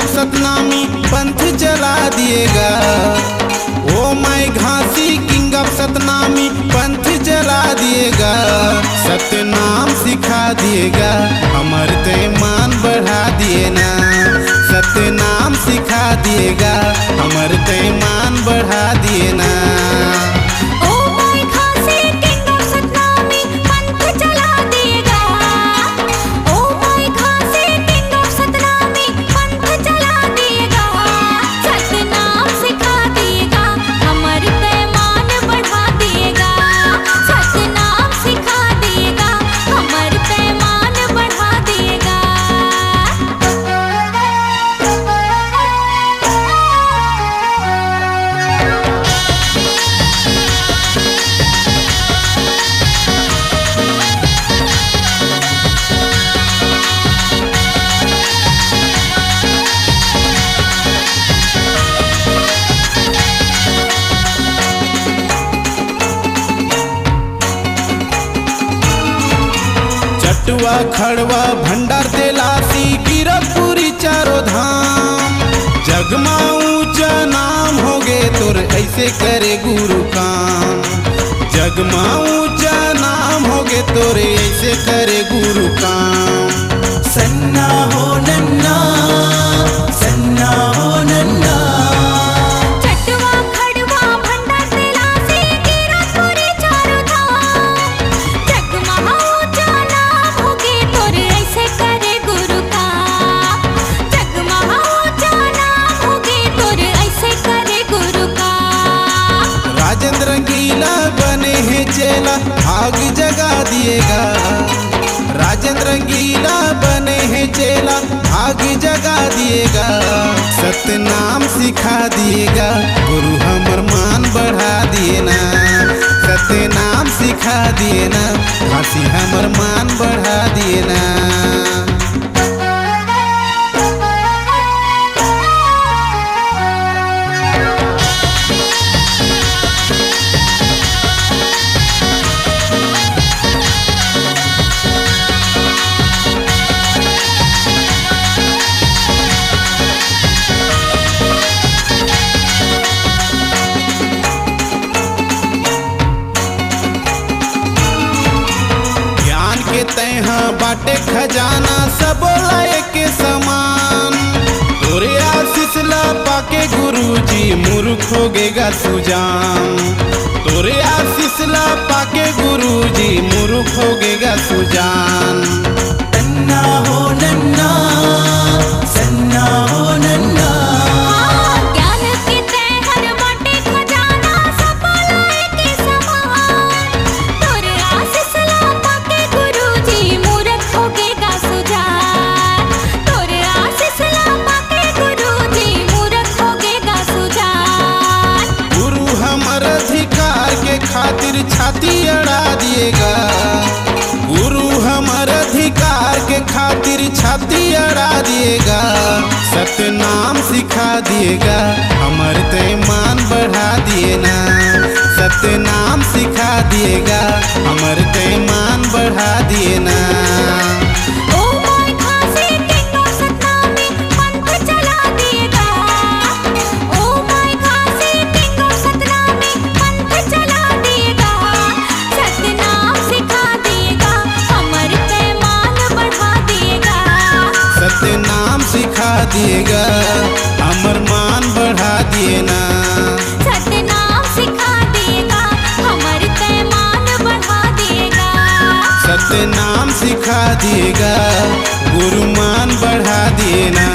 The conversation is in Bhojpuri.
ऑफ सतनामी पंथ चला दिएगा। ओ माय घासी किंग ऑफ सतनामी पंथ चला दिएगा। सतनाम सिखा दिएगा, अमर ईमान बढ़ा दिए ना। सतनाम सिखा दिएगा, अमर ईमान बढ़ा दिए ना। चटुआ खड़वा भंडार तेलासी कीरतपुरी चारों धाम। जगमा ऊंचा नाम होगे तोर ऐसे करे गुरु काम। जगमा ऊंचा नाम होगे तोरे ऐसे करे गुरु काम। सन्ना हो नन्ना, सन्ना हो नन्ना। राजेंद्र रंगीला बने हैं चेला भाग जगा दिएगा। राजेंद्र रंगीला बने हैं चेला भाग जगा दिएगा। सतनाम सिखा दिएगा, गुरु हमर मान बढ़ा दिए ना। सतनाम सिखा दिए ना, घासी हमर मान बढ़ा दिए ना। तैहा बाटे खजाना सब लाए के समान। तोरे आशीष ला पाके गुरुजी मूर्ख होगेगा सुजान। तोरे आशीष ला पाके गुरुजी मूर्ख होगेगा सुजान। सन्ना हो नन्ना, सन्ना हो नन्ना। खातिर छाती अड़ा दिएगा। गुरु हमर अधिकार के खातिर छाती अड़ा दिएगा। सतनाम सिखा दिएगा, अमर ईमान बढ़ा दिए ना। सतनाम सिखा दिएगा, अमर ईमान बढ़ा दिए ना। सतनाम सिखा दिएगा, अमर मान बढ़ा दिए ना। सतनाम सिखा दिएगा, अमर ईमान बढ़ा दिएगा। सतनाम सिखा दिएगा, गुरु मान बढ़ा दिए ना।